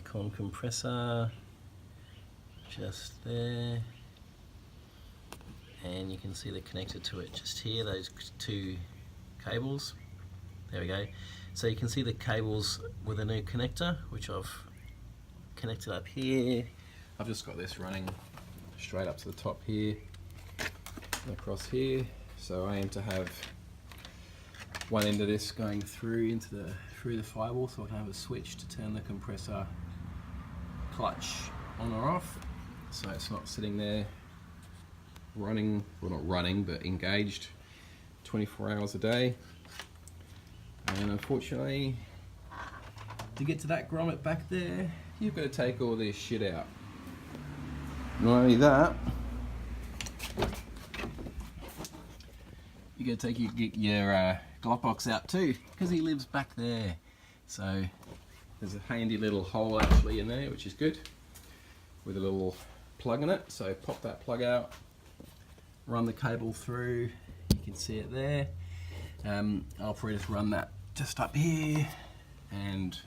aircon compressor just there, and you can see the connector to it just here, those two cables. There we go. So you can see the cables with a new connector, which I've connected up here. I've just got this running straight up to the top here and across here. So I aim to have one end of this going through the firewall, so I can have a switch to turn the compressor clutch on or off, so it's not sitting there running, well not running, but engaged 24 hours a day. And unfortunately, to get to that grommet back there, you've got to take all this shit out. Not only that, you got to take your glove box out too, because he lives back there. So there's a handy little hole actually in there, which is good, with a little plug in it. So pop that plug out, run the cable through, you can see it there. I'll probably just run that just up here and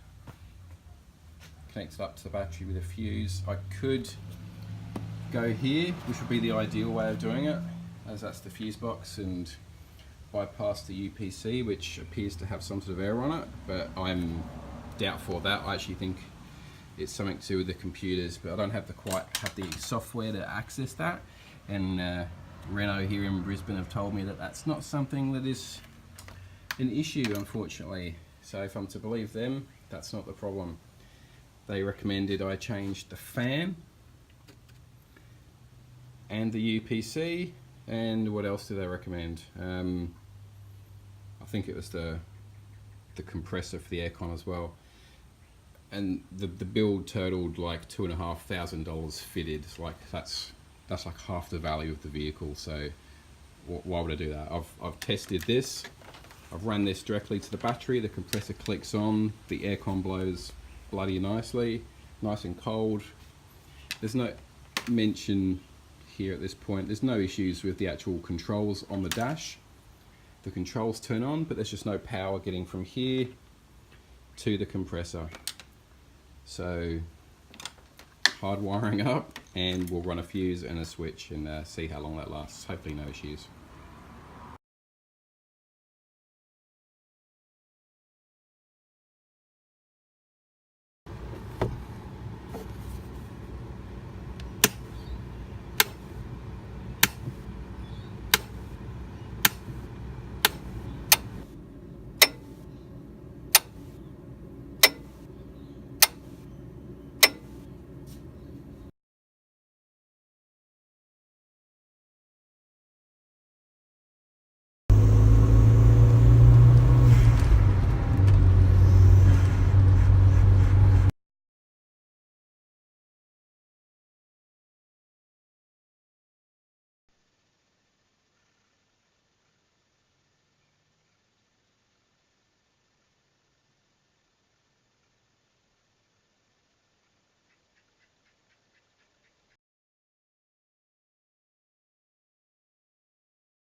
connect it up to the battery with a fuse. I could go here, which would be the ideal way of doing it, as that's the fuse box, and bypass the UPC, which appears to have some sort of error on it, but I'm doubtful of that. I actually think it's something to do with the computers, but I don't have quite have the software to access that, and Renault here in Brisbane have told me that that's not something that is an issue, unfortunately. So if I'm to believe them, that's not the problem. They recommended I change the fan and the UPC, and what else do they recommend? I think it was the compressor for the aircon as well. And the build totaled like $2,500 fitted. Like that's like half the value of the vehicle. So why would I do that? I've tested this. I've run this directly to the battery. The compressor clicks on. The aircon blows bloody nicely, nice and cold. There's no mention here at this point. There's no issues with the actual controls on the dash. The controls turn on, but there's just no power getting from here to the compressor. So hard wiring up, and we'll run a fuse and a switch and see how long that lasts. Hopefully no issues.